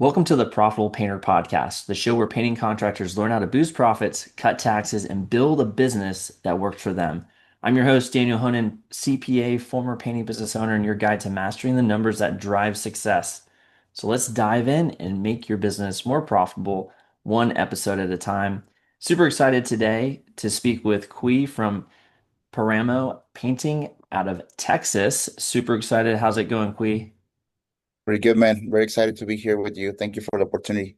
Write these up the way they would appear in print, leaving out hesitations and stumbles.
Welcome to the Profitable Painter Podcast, the show where painting contractors learn how to boost profits, cut taxes, and build a business that works for them. I'm your host, Daniel Honan, CPA, former painting business owner, and your guide to mastering the numbers that drive success. So let's dive in and make your business more profitable, one episode at a time. Super excited today to speak with Cui from Paramo Painting out of Texas. Super excited. How's it going, Cui? Pretty good, man. Very excited to be here with you. Thank you for the opportunity.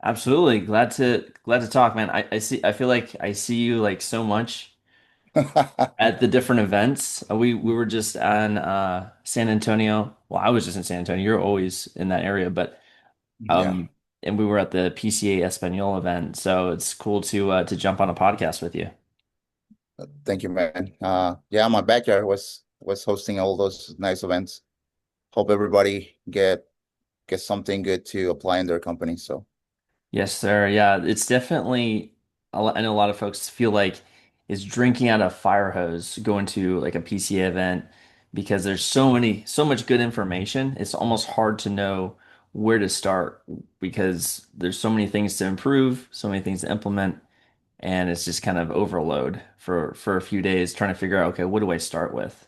Absolutely. Glad to talk, man. I feel like I see you like so much at the different events. We were just on San Antonio. Well, I was just in San Antonio. You're always in that area, but Yeah. um and we were at the PCA Espanol event. So it's cool to jump on a podcast with you. Thank you, man. Yeah, my backyard was hosting all those nice events. Hope everybody get something good to apply in their company. So Yes, sir. Yeah, it's definitely I know a lot of folks feel like is drinking out of a fire hose going to like a PCA event because there's so much good information. It's almost hard to know where to start because there's so many things to improve, so many things to implement, and it's just kind of overload for a few days trying to figure out, okay, what do I start with?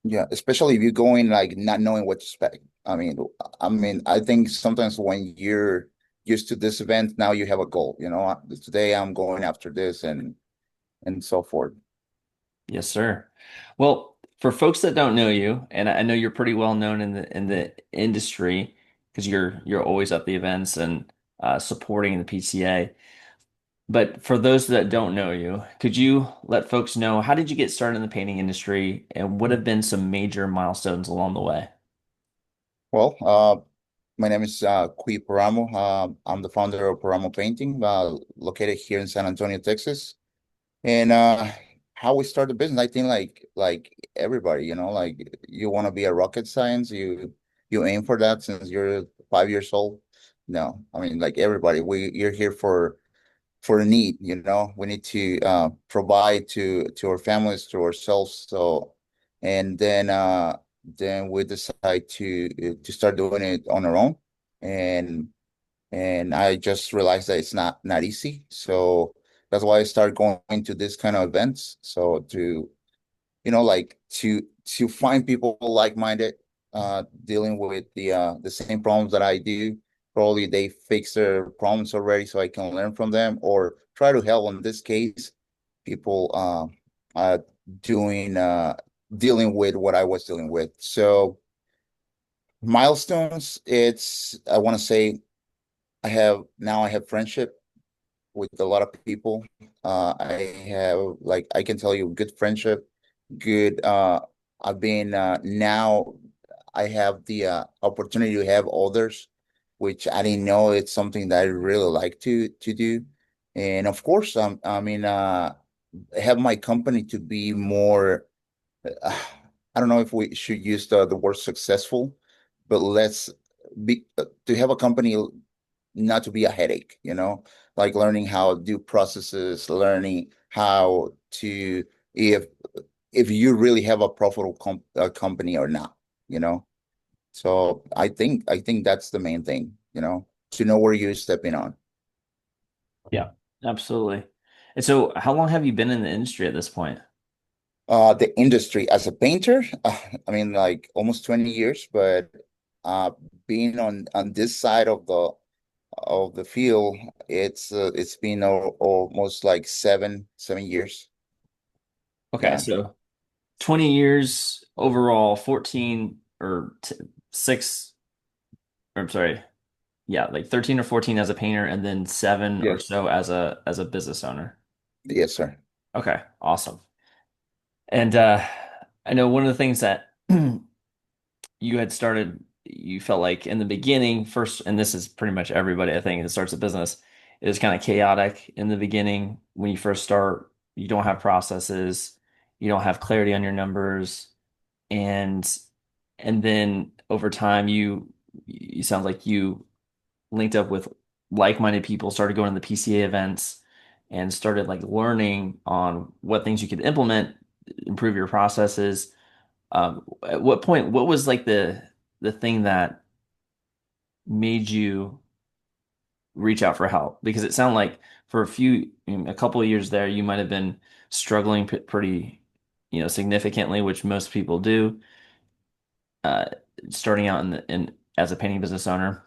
yeah, especially if you're going like not knowing what to expect. I think sometimes when you're used to this event, now you have a goal. Today I'm going after this and so forth. Yes, sir. Well, for folks that don't know you, and I know you're pretty well known in the industry because you're always at the events and supporting the PCA. But for those that don't know you, could you let folks know how did you get started in the painting industry and what have been some major milestones along the way? Well, my name is Cui Paramo. I'm the founder of Paramo Painting, located here in San Antonio, Texas. And how we started the business, I think like everybody, like you want to be a rocket science, you aim for that since you're 5 years old. No, I mean like everybody, you're here for a need, we need to provide to our families, to ourselves. So, and then we decide to start doing it on our own. And and I just realized that it's not easy. So that's why I started going to this kind of events. So like to find people like-minded, dealing with the same problems that I do. Probably they fix their problems already, so I can learn from them or try to help. In this case, people doing dealing with what I was dealing with. So milestones, it's I want to say I have friendship with a lot of people. I have like I can tell you good friendship, good I've been now I have the opportunity to have others, which I didn't know it's something that I really like to do. And of course, I have my company to be more I don't know if we should use the word successful, but let's be to have a company not to be a headache, like learning how to do processes, learning how to if if you really have a profitable company or not, you know. So I think that's the main thing, to know where you're stepping on. Yeah, absolutely. And so how long have you been in the industry at this point? The industry as a painter, I mean, like almost 20 years, but uh, being on this side of the field, it's been almost like seven years. Okay, Yeah. so 20 years overall, 14 or t six, or I'm sorry, yeah, like 13 or 14 as a painter and then seven or Yes. so as a business owner. Yes, sir. Okay, awesome. And I know one of the things that you had started, you felt like in the beginning, first, and this is pretty much everybody, I think, that starts a business, it is kind of chaotic in the beginning. When you first start, you don't have processes, you don't have clarity on your numbers, and then over time you sound like you linked up with like-minded people, started going to the PCA events and started like learning on what things you could implement, improve your processes. At what point, what was like the thing that made you reach out for help? Because it sounded like for a couple of years there, you might have been struggling pretty, significantly, which most people do, uh, starting out in as a painting business owner.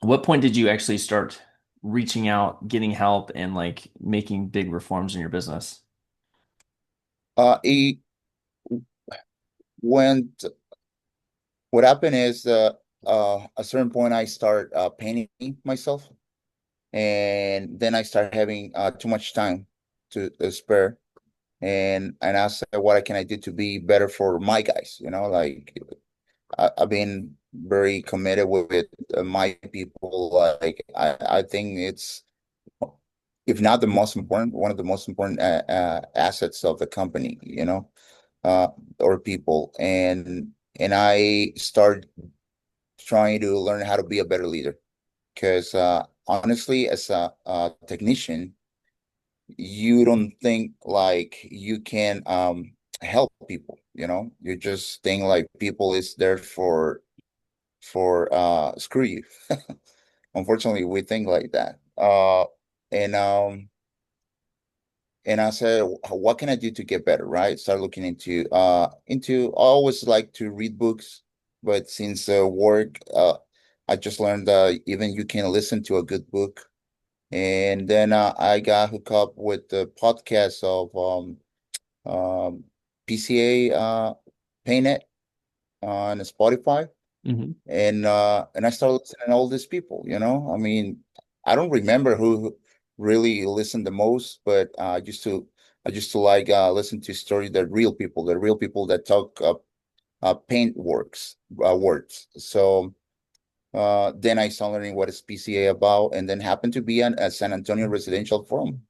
What point did you actually start reaching out, getting help, and like making big reforms in your business? It went, what happened is, a certain point I start painting myself, and then I start having too much time to spare. And I said, what can I do to be better for my guys? Like I've been very committed with my people. Like I think it's, if not the most important, one of the most important assets of the company, uh, or people. And I start trying to learn how to be a better leader. Because honestly, as a technician, you don't think like you can help people, you just think like people is there for screw you. Unfortunately, we think like that. And I said, what can I do to get better, right? Start looking into I always like to read books, but since work, I just learned even you can listen to a good book. And then I got hooked up with the podcast of PCA Paint on Spotify, Hmm. and I started listening to all these people. I mean, I don't remember who really listened the most, but I used to like listen to stories, the real people that talk paint words. So then I started learning what is PCA about, and then happened to be a San Antonio residential forum.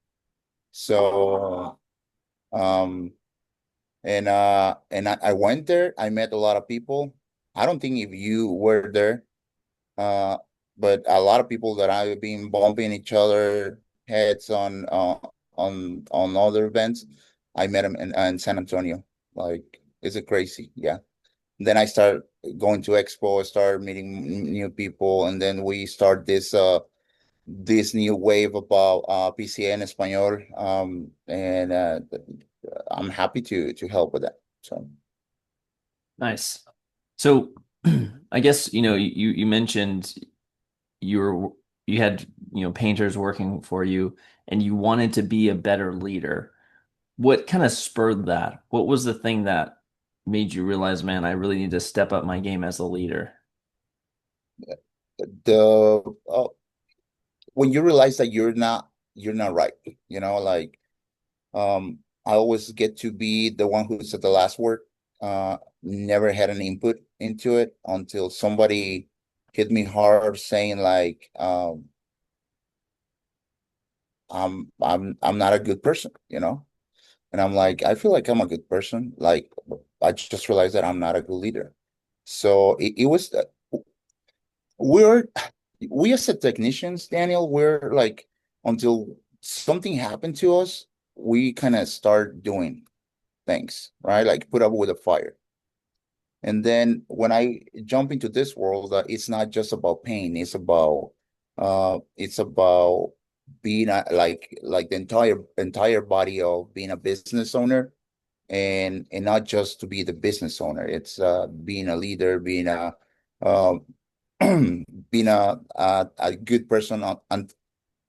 So um and I went there. I met a lot of people. I don't think if you were there, uh, but a lot of people that I've been bumping each other heads on other events. I met them in San Antonio. Like, is it crazy? Yeah. Then I start going to expo, start meeting new people, and then we start this new wave about PCA en Espanol. And I'm happy to help with that. So Nice. So, I guess, you mentioned you were you had, painters working for you and you wanted to be a better leader. What kind of spurred that? What was the thing that made you realize, man, I really need to step up my game as a leader? the when you realize that you're not right, like I always get to be the one who said the last word. Never had an input into it until somebody hit me hard saying like I'm not a good person. And I'm like, I feel like I'm a good person. Like, I just realized that I'm not a good leader. So it was we're we as a technicians, Daniel, we're like, until something happened to us, we kind of start doing things, right? Like put up with a fire. And then when I jump into this world, it's not just about pain. It's about being like the entire body of being a business owner, and not just to be the business owner. It's being a leader, uh, being a good person on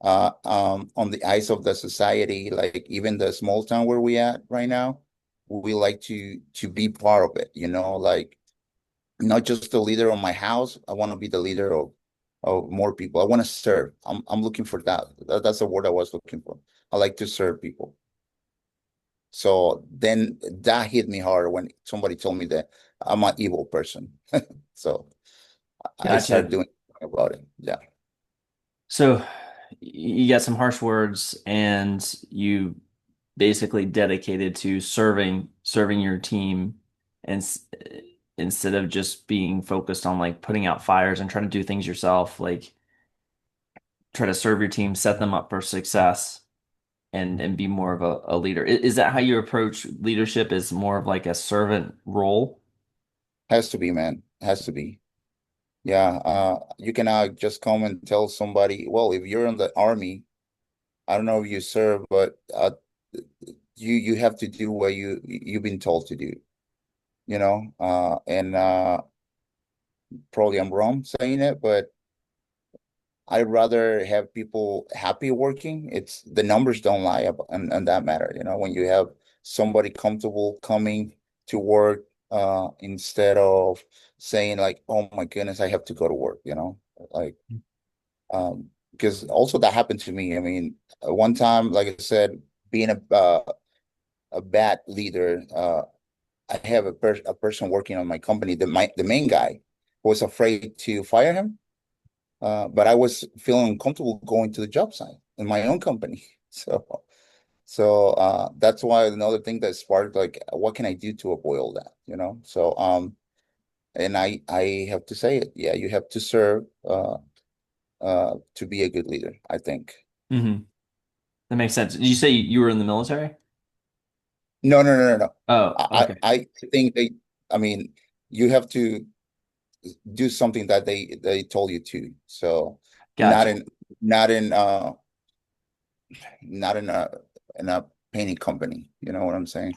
the eyes of the society. Like even the small town where we at right now, we like to be part of it. Like not just the leader of my house. I want to be the leader of more people. I want to serve. I'm looking for that. That's the word I was looking for. I like to serve people. So then that hit me hard when somebody told me that I'm an evil person. So I started Gotcha. doing something about it. Yeah, So you got some harsh words and you basically dedicated to serving your team and instead of just being focused on like putting out fires and trying to do things yourself, like try to serve your team, set them up for success and be more of a leader. Is that how you approach leadership, is more of like a servant role? has to be, man. Has to be. Yeah, you cannot just come and tell somebody, well, if you're in the army, I don't know if you serve, but you have to do what you've been told to do, and probably I'm wrong saying it, but I'd rather have people happy working. It's the numbers don't lie about and that matter, when you have somebody comfortable coming to work, instead of saying like, oh my goodness, I have to go to work, like, because also that happened to me. I mean, one time, like I said, being a bad leader, I have a person working on my company, the main guy was afraid to fire him. But I was feeling comfortable going to the job site in my own company. So that's why another thing that sparked, like, what can I do to avoid all that, and I have to say it. Yeah, you have to serve, to be a good leader, I think. Hmm. That makes sense. Did you say you were in the military? No, no, no, no, no. Oh, I okay. I think I mean, you have to do something that they told you to. So not Gotcha. in not in uh not in a painting company. You know what I'm saying?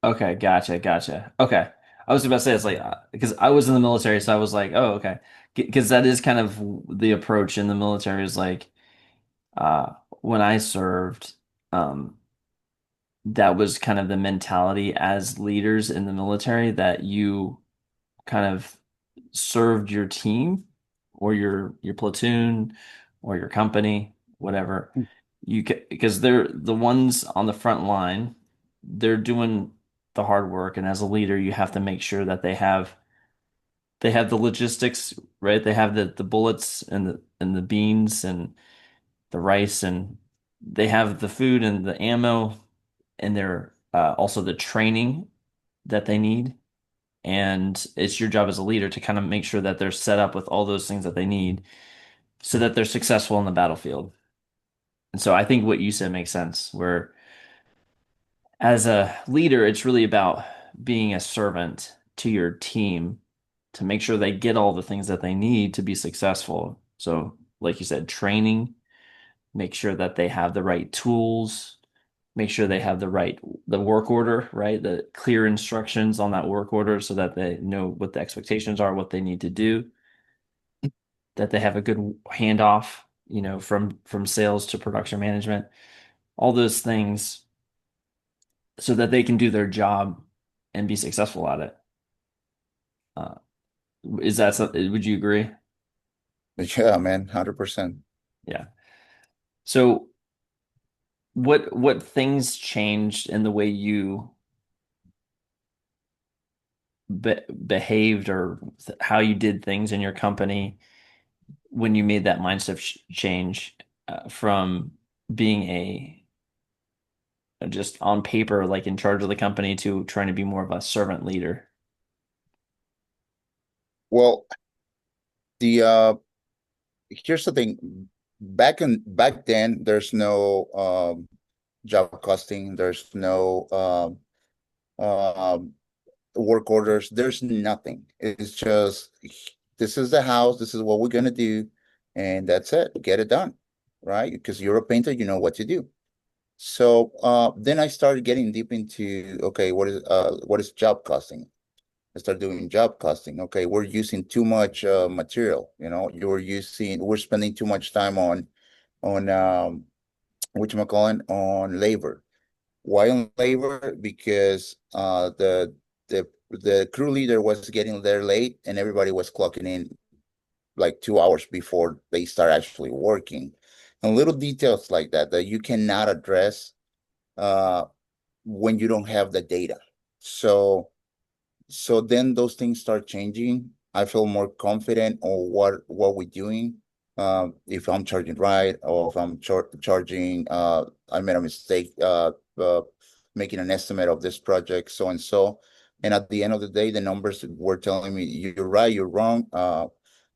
Okay, gotcha. Okay. I was about to say it's like because I was in the military, so I was like, oh, okay. Because that is kind of the approach in the military is like when I served, um, that was kind of the mentality as leaders in the military that you kind of served your team or your platoon or your company, whatever. Because they're the ones on the front line, they're doing the hard work, and as a leader, you have to make sure that they have the logistics, right? They have the bullets and the beans and the rice and they have the food and the ammo and they're also the training that they need. And it's your job as a leader to kind of make sure that they're set up with all those things that they need so that they're successful in the battlefield. And so I think what you said makes sense, where as a leader, it's really about being a servant to your team to make sure they get all the things that they need to be successful. So, like you said, training, make sure that they have the right tools, make sure they have the work order, right? The clear instructions on that work order so that they know what the expectations are, what they need to do, that they have a good handoff, from sales to production management, all those things so that they can do their job and be successful at it. Uh, is that something, would you agree? Yeah, man, 100%. Yeah. So what things changed in the way you behaved or how you did things in your company when you made that mindset change from being just on paper, like in charge of the company, to trying to be more of a servant leader? Well, the here's the thing. Back then, there's no job costing, there's no um work orders, there's nothing. It's just, this is the house, this is what we're gonna do, and that's it. Get it done, right? Because you're a painter, you know what to do. So then I started getting deep into, okay, what is job costing? I started doing job costing. Okay, we're using too much material. We're spending too much time on whatchamacallit, on labor. Why on labor? Because the crew leader was getting there late and everybody was clocking in like 2 hours before they start actually working. And little details like that you cannot address uh when you don't have the data. So then those things start changing. I feel more confident on what we're doing. If I'm charging right, or if I'm charging, I made a mistake, making an estimate of this project, so and so. And at the end of the day, the numbers were telling me you're right, you're wrong,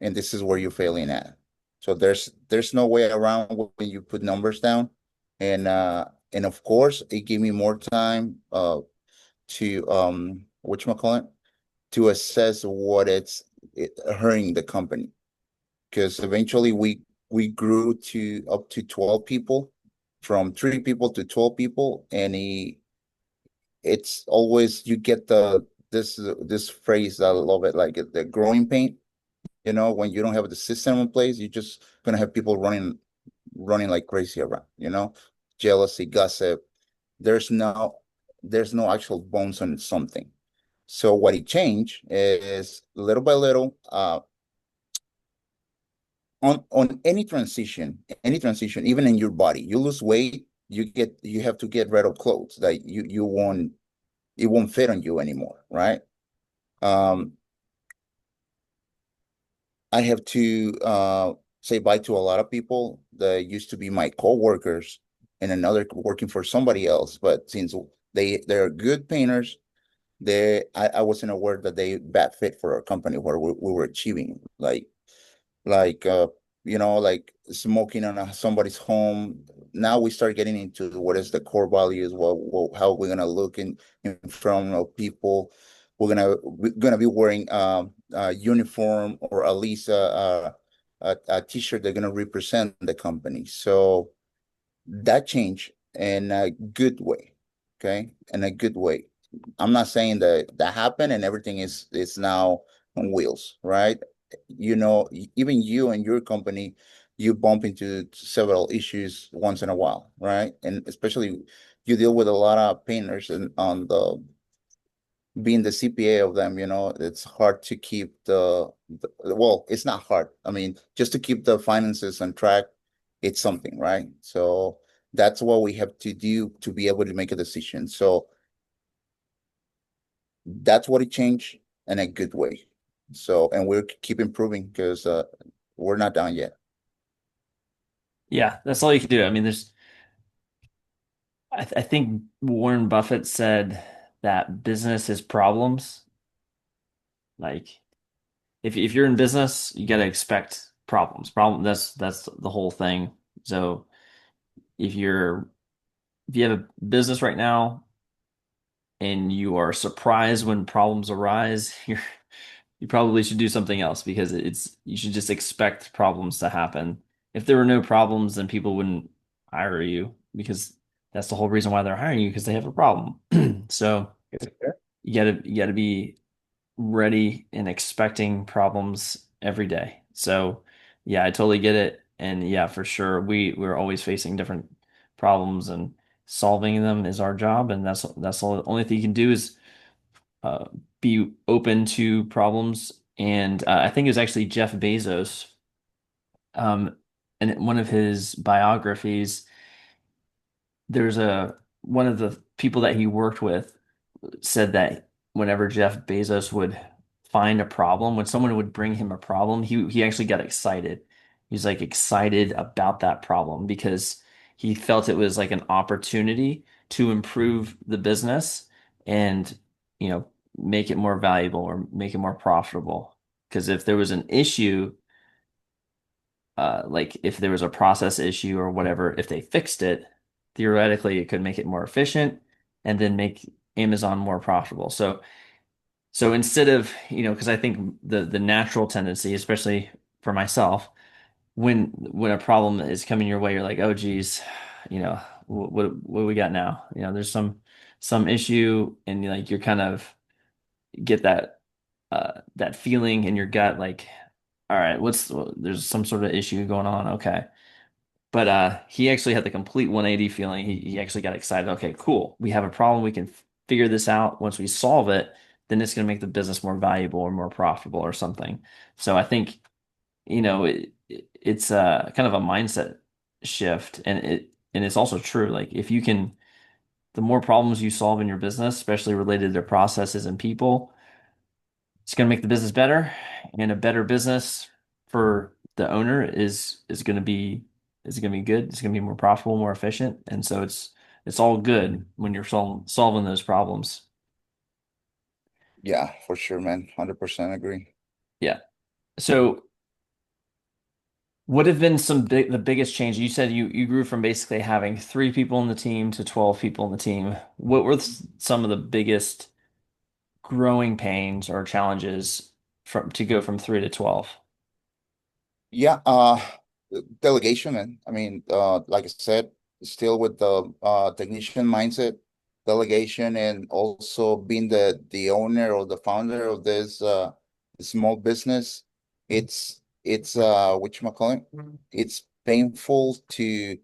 and this is where you're failing at. So there's no way around when you put numbers down, and of course, it gave me more time to whatchamacallit, to assess what it's hurting the company because eventually we grew to up to 12 people, from 3 people to 12 people, and it's always you get this phrase I love it, like the growing pain. When you don't have the system in place, you're just gonna have people running like crazy around, jealousy, gossip. There's no there's no actual bones on something. So what it changed is little by little, on any transition, even in your body, you lose weight, you have to get rid of clothes that you won't it won't fit on you anymore, right? Um, I have to say bye to a lot of people that used to be my coworkers and another working for somebody else. But since they're good painters, I wasn't aware that they bad fit for our company where we were achieving like like smoking on somebody's home. Now we start getting into what is the core values, how we're gonna look in front of people. We're gonna be wearing a uniform, or at least a t-shirt that's gonna represent the company. So that changed in a good way. Okay, in a good way. I'm not saying that that happened and everything is now on wheels, right? Even you and your company, you bump into several issues once in a while, right? And especially you deal with a lot of painters, and on the being the CPA of them, it's hard to keep well, it's not hard. I mean, just to keep the finances on track, it's something, right? So that's what we have to do to be able to make a decision. So that's what it changed in a good way. So, and we're keep improving because we're not done yet. Yeah, that's all you can do. I mean, I think Warren Buffett said that business is problems. Like, if you're in business, you got to expect problems. That's the whole thing. So if you're if you have a business right now and you are surprised when problems arise, you probably should do something else because you should just expect problems to happen. If there were no problems, then people wouldn't hire you because that's the whole reason why they're hiring you because they have a problem. So you gotta be ready and expecting problems every day. So yeah, I totally get it. And yeah, for sure, we're always facing different problems and solving them is our job. And that's the only thing you can do is uh, be open to problems. And I think it was actually Jeff Bezos, um, and in one of his biographies, there's a one of the people that he worked with said that whenever Jeff Bezos would find a problem, when someone would bring him a problem, he actually got excited. He's like excited about that problem because he felt it was like an opportunity to improve the business and, you know, make it more valuable or make it more profitable. Because if there was an issue, like if there was a process issue or whatever, if they fixed it, theoretically it could make it more efficient and then make Amazon more profitable. So instead of, because I think the natural tendency, especially for myself, when a problem is coming your way, you're like, oh geez, what do we got now? There's some issue and like you're kind of get that feeling in your gut, like, all right, there's some sort of issue going on. Okay. But he actually had the complete 180 feeling. He actually got excited. Okay, cool. We have a problem. We can figure this out. Once we solve it, then it's going to make the business more valuable or more profitable or something. So I think, it's kind of a mindset shift, and it's also true. Like if you can, the more problems you solve in your business, especially related to processes and people, it's going to make the business better, and a better business for the owner is going to be good. It's going to be more profitable, more efficient, and so it's all good when you're solving those problems. Yeah, for sure, man. 100% agree. Yeah. So what have been the biggest change? You said you grew from basically having 3 people in the team to 12 people in the team. What were some of the biggest growing pains or challenges from to go from 3 to 12? Yeah, delegation, man. I mean, like I said, still with the technician mindset, delegation, and also being the owner or the founder of this small business. It's whatchamacallit? It's painful to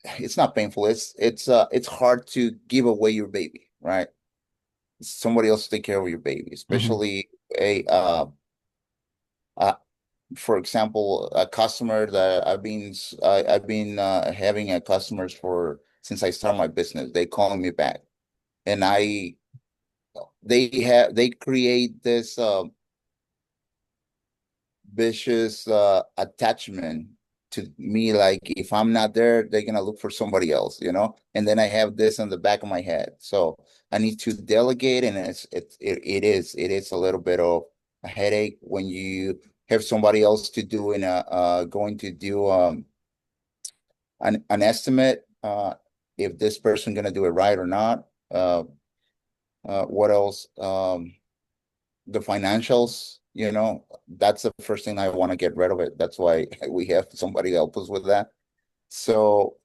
it's not painful. It's hard to give away your baby, right? Somebody else to take care of your baby, Hmm. especially a uh, for example, a customer that I've been having a customers for since I started my business. They calling me back, and they create this vicious attachment to me. Like if I'm not there, they're gonna look for somebody else, you know. And then I have this in the back of my head, so I need to delegate, and it is a little bit of a headache when you have somebody else to do and going to do an estimate if this person gonna do it right or not. What else? The financials, that's the first thing I want to get rid of it. That's why we have somebody help us with that. So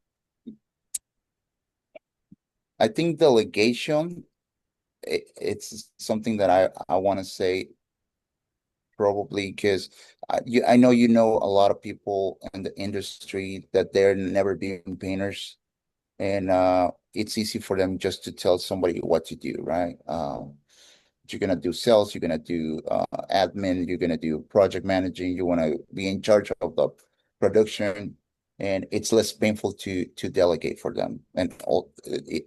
I think delegation, it's something that I want to say probably because I know a lot of people in the industry that they're never been painters, and it's easy for them just to tell somebody what to do, right? You're gonna do sales, you're gonna do admin, you're gonna do project managing, you want to be in charge of the production, and it's less painful to delegate for them. And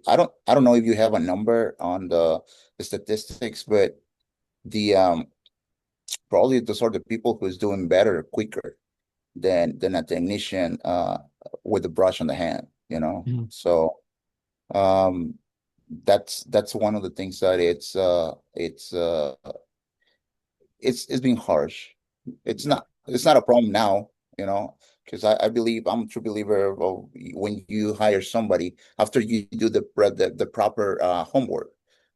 I don't know if you have a number on the statistics, but the probably those are the people who's doing better quicker than a technician with a brush on the hand, you know. Mhm. So um that's one of the things that it's been harsh. It's not a problem now, because I believe I'm a true believer of when you hire somebody after you do the proper homework,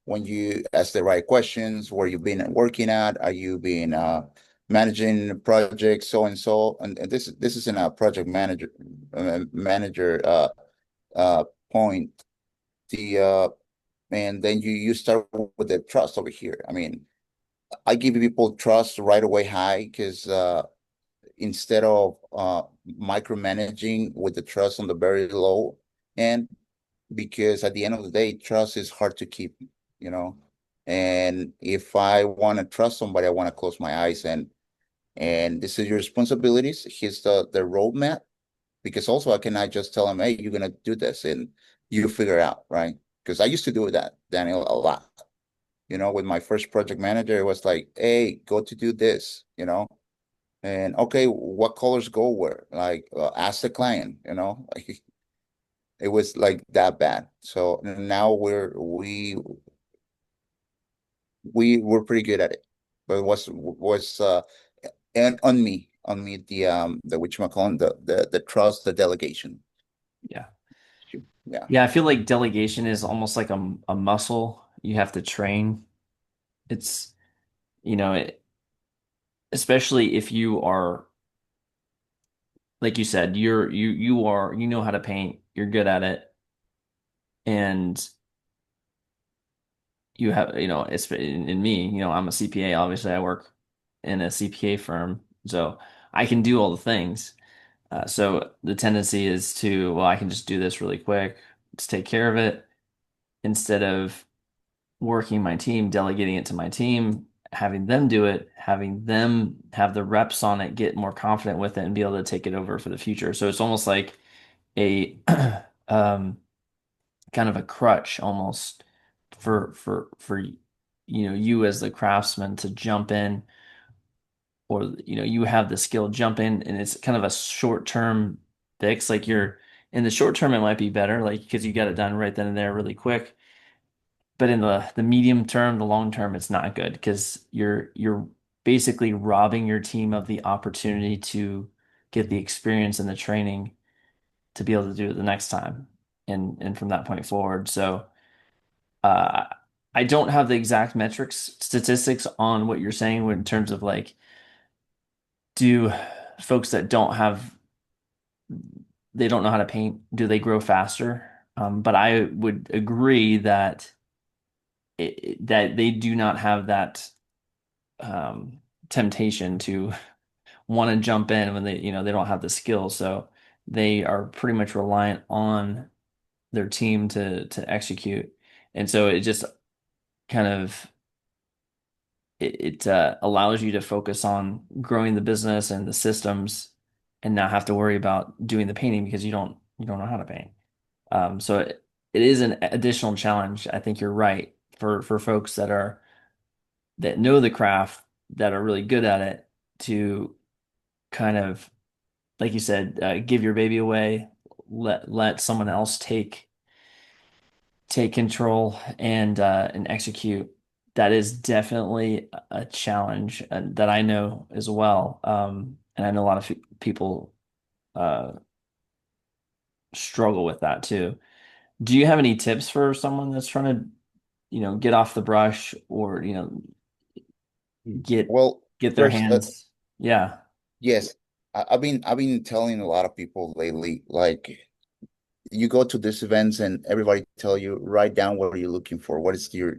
when you ask the right questions, where you've been working at, are you been managing projects, so and so, and this isn't a project manager uh point. The and then you start with the trust over here. I mean, I give people trust right away high because instead of micromanaging with the trust on the very low end, because at the end of the day, trust is hard to keep, you know. And if I want to trust somebody, I want to close my eyes and this is your responsibilities. Here's the roadmap. Because also I cannot just tell them, hey, you're gonna do this and you figure it out, right? Because I used to do that, Daniel, a lot. With my first project manager, it was like, hey, go to do this, and okay, what colors go where? Like, ask the client, like it was like that bad. So now we're pretty good at it. But it was and on me the whatchamacallit, the trust, the delegation. Yeah. Yeah. Yeah, I feel like delegation is almost like a muscle you have to train. It's, you know, especially if you are, like you said, you know how to paint, you're good at it, and you have, it's in me, I'm a CPA, obviously I work in a CPA firm, so I can do all the things. So the tendency is to, well, I can just do this really quick, just take care of it instead of working my team, delegating it to my team, having them do it, having them have the reps on it, get more confident with it, and be able to take it over for the future. So it's almost like a um, kind of a crutch almost for you as the craftsman to jump in, or you have the skill, jump in, and it's kind of a short-term fix. Like you're in the short term, it might be better, like because you got it done right then and there really quick. But in the medium term, the long term, it's not good because you're basically robbing your team of the opportunity to get the experience and the training to be able to do it the next time, and from that point forward. So I don't have the exact metrics statistics on what you're saying in terms of like, do folks that don't have they don't know how to paint, do they grow faster? But I would agree that that they do not have that temptation to want to jump in when they don't have the skills. So they are pretty much reliant on their team to execute. And so it just kind of it allows you to focus on growing the business and the systems and not have to worry about doing the painting because you don't know how to paint. So it is an additional challenge. I think you're right for folks that know the craft that are really good at it to kind of, like you said, give your baby away, let someone else take control and execute. That is definitely a challenge that I know as well. And I know a lot of people uh, struggle with that too. Do you have any tips for someone that's trying to, get off the brush or, get Well, get their first, hands? Yeah. yes, I've been telling a lot of people lately, like you go to these events and everybody tell you write down what you're looking for. What is your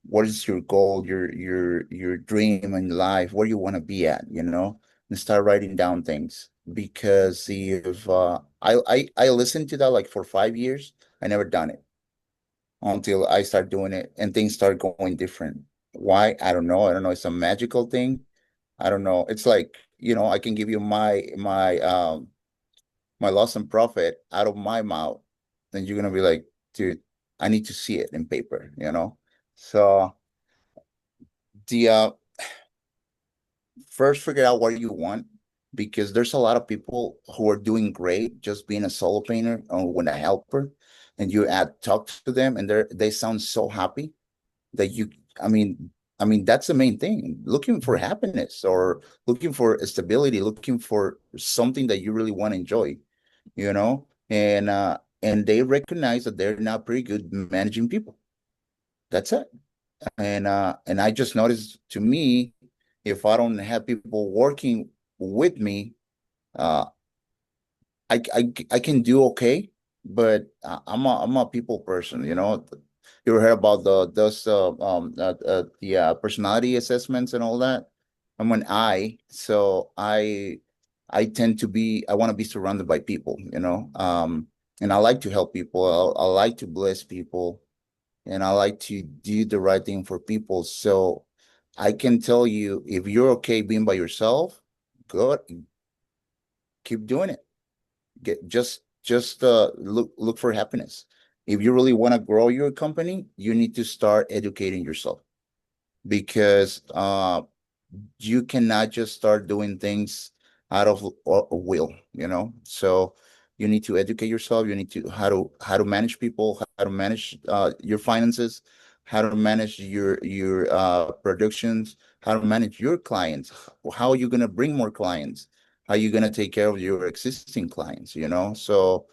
what is your goal, your dream in life, where you want to be at, and start writing down things. Because if I listened to that like for 5 years, I never done it until I start doing it and things start going different. Why? I don't know. I don't know. It's a magical thing. I don't know. It's like, I can give you my loss and profit out of my mouth, then you're gonna be like, dude, I need to see it in paper. So the first figure out what you want, because there's a lot of people who are doing great just being a solo painter or when a helper, and you add talk to them and they sound so happy that I mean that's the main thing. Looking for happiness or looking for stability, looking for something that you really want to enjoy, and they recognize that they're not pretty good managing people. That's it. And I just noticed, to me, if I don't have people working with me, uh I can do okay, but I'm a people person. You ever heard about the personality assessments and all that? I'm an I, so I tend to be, I want to be surrounded by people, and I like to help people. I like to bless people, and I like to do the right thing for people. So I can tell you, if you're okay being by yourself, good, keep doing it. Just look for happiness. If you really want to grow your company, you need to start educating yourself, because you cannot just start doing things out of will, so you need to educate yourself. You need to how to manage people, how to manage your finances, how to manage your productions, how to manage your clients, how are you going to bring more clients, how are you going to take care of your existing clients, so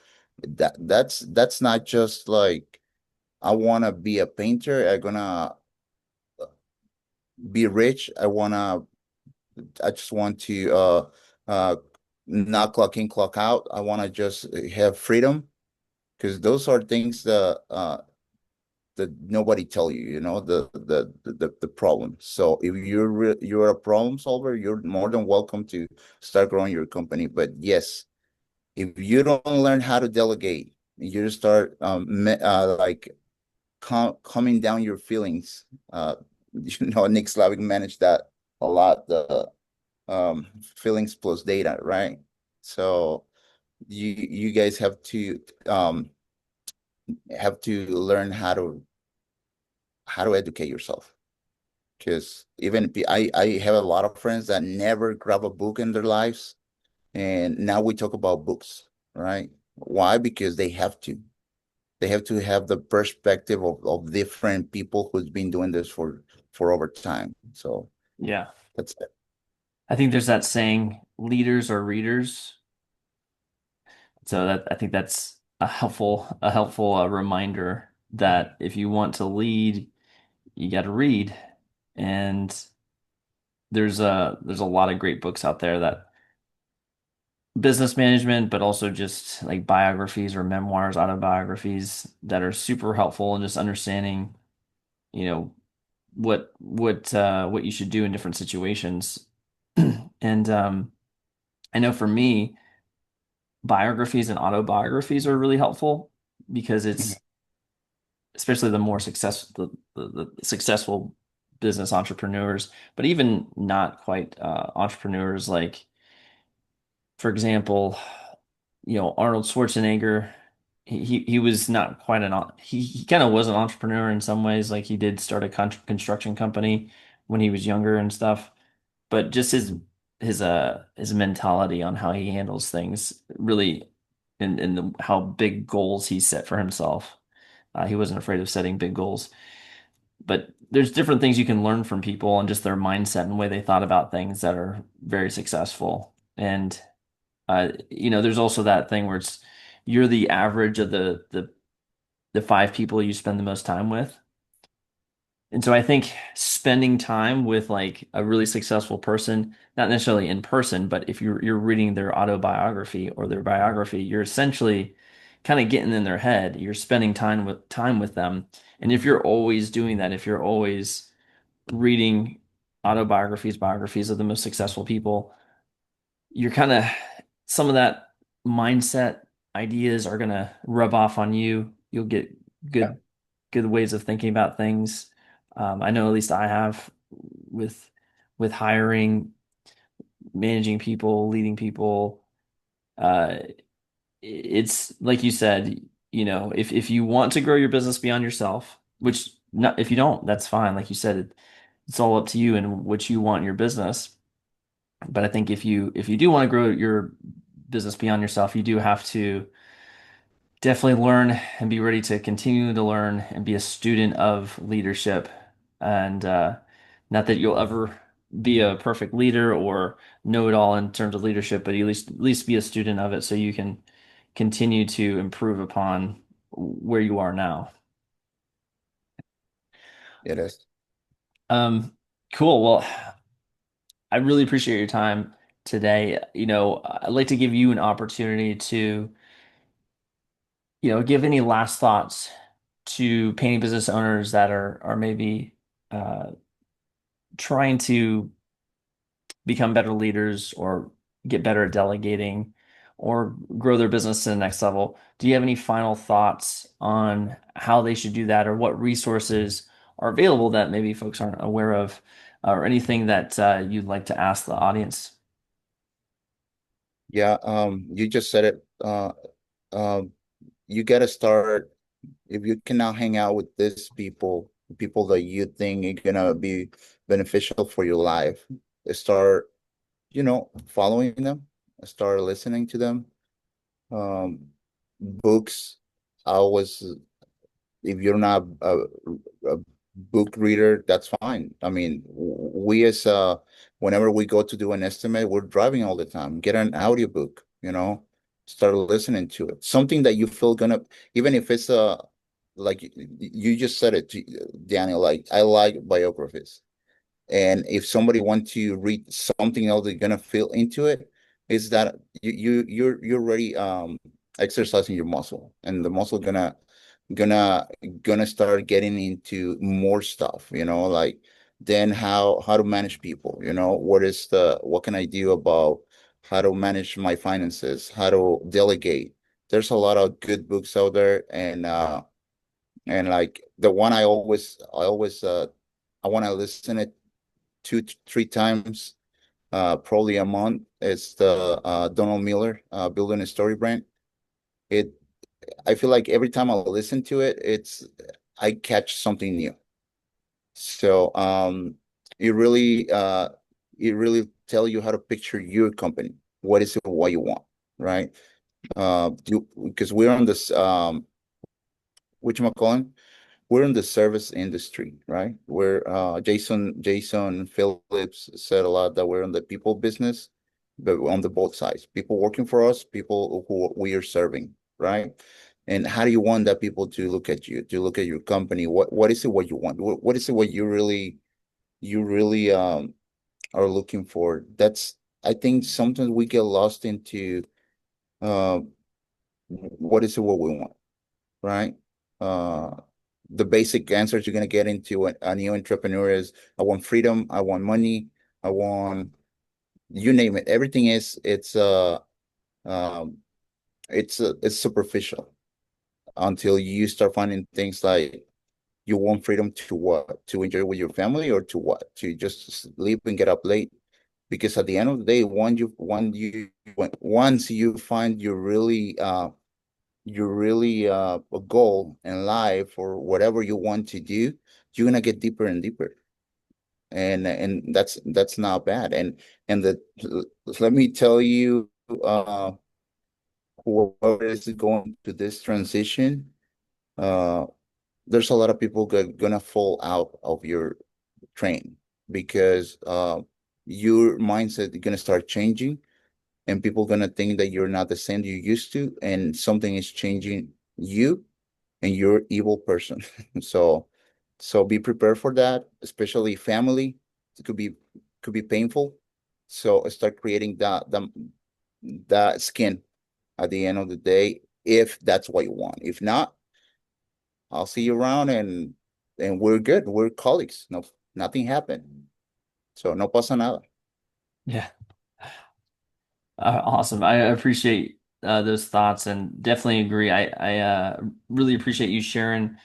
that's not just like, I want to be a painter, I'm gonna be rich, I just want to uh not clock in, clock out. I want to just have freedom, because those are things that nobody tell you, the problem. So if you're a problem solver, you're more than welcome to start growing your company. But yes, if you don't learn how to delegate, you just start like calming down your feelings. Nick Slavik managed that a lot. The feelings plus data, right? So you guys um have to learn how to educate yourself, because I have a lot of friends that never grab a book in their lives, and now we talk about books, right? Why? Because they have to have the perspective of different people who's been doing this for over time. So Yeah. that's it. I think there's that saying, leaders are readers. So that I think that's a helpful reminder that if you want to lead, you got to read. And there's a lot of great books out there that business management, but also just like biographies or memoirs, autobiographies that are super helpful in just understanding, you know, what you should do in different situations. And I know for me, biographies and autobiographies are really helpful because Mhm. it's especially the more the successful business entrepreneurs, but even not quite entrepreneurs like, for example, Arnold Schwarzenegger. He was not quite he kind of was an entrepreneur in some ways. Like he did start a construction company when he was younger and stuff. But just his mentality on how he handles things really, how big goals he set for himself. He wasn't afraid of setting big goals. But there's different things you can learn from people and just their mindset and way they thought about things that are very successful. And there's also that thing where you're the average of the five people you spend the most time with. And so I think spending time with like a really successful person, not necessarily in person, but if you're reading their autobiography or their biography, you're essentially kind of getting in their head. You're spending time with them. And if you're always doing that, if you're always reading autobiographies, biographies of the most successful people, you're kind of some of that mindset ideas are gonna rub off on you. You'll get Yeah, good good ways of thinking about things. I know at least I have with hiring, managing people, leading people. Uh, it's like you said, if you want to grow your business beyond yourself, which not if you don't, that's fine. Like you said, it's all up to you and what you want in your business. But I think if you do want to grow your business beyond yourself, you do have to definitely learn and be ready to continue to learn and be a student of leadership. And not that you'll ever be a perfect leader or know it all in terms of leadership, but at least be a student of it so you can continue to improve upon where you are now. it is. Um, cool. Well, I really appreciate your time today. I'd like to give you an opportunity to give any last thoughts to painting business owners that are maybe uh, trying to become better leaders or get better at delegating or grow their business to the next level. Do you have any final thoughts on how they should do that or what resources are available that maybe folks aren't aware of, or anything that you'd like to ask the audience? Yeah, you just said it. Um, you got to start if you can now hang out with these people that you think are gonna be beneficial for your life. Start, following them. Start listening to them. Books. I always if you're not a book reader, that's fine. I mean, we as whenever we go to do an estimate, we're driving all the time. Get an audiobook, start listening to it. Something that you feel gonna, even if it's like you just said it, Daniel, like I like biographies. And if somebody wants to read something else, they're gonna feel into it. Is that you're already exercising your muscle, and the muscle gonna gonna start getting into more stuff, like then how to manage people, what can I do about how to manage my finances, how to delegate. There's a lot of good books out there, and like the one I want to listen it 2 3 times, probably a month. It's the Donald Miller, Building a Story Brand. It I feel like every time I listen to it, I catch something new. So it really tell you how to picture your company. What is it, what you want, right? Because we're on this whatchamacallit, we're in the service industry, right? We're Jason Phillips said a lot that we're in the people business, but on the both sides, people working for us, people who we are serving, right? And how do you want that people to look at you, to look at your company? What is it what you want? What is it what you really are looking for? That's I think sometimes we get lost into uh what is it what we want, right? Uh the basic answers you're gonna get into a new entrepreneur is I want freedom, I want money, I want you name it. Everything is um it's superficial until you start finding things like you want freedom to what? To enjoy with your family or to what? To just sleep and get up late? Because at the end of the day, once you find your really a goal in life or whatever you want to do, you're gonna get deeper and deeper. And that's not bad. And the let me tell you, whoever is going to this transition, uh there's a lot of people gonna fall out of your train because your mindset is gonna start changing and people gonna think that you're not the same you used to and something is changing you and you're evil person. So be prepared for that, especially family. It could be painful. So start creating that skin at the end of the day if that's what you want. If not, I'll see you around and we're good. We're colleagues. No, nothing happened. So no pasa nada. Yeah. Awesome. I appreciate those thoughts and definitely agree. I really appreciate you sharing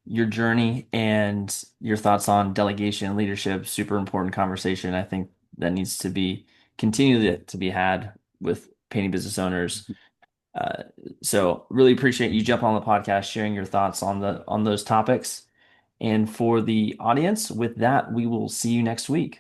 your journey and your thoughts on delegation and leadership. Super important conversation. I think that needs to be continued to be had with painting business owners. Uh, so really appreciate you jumping on the podcast, sharing your thoughts on the on those topics. And for the audience, with that, we will see you next week.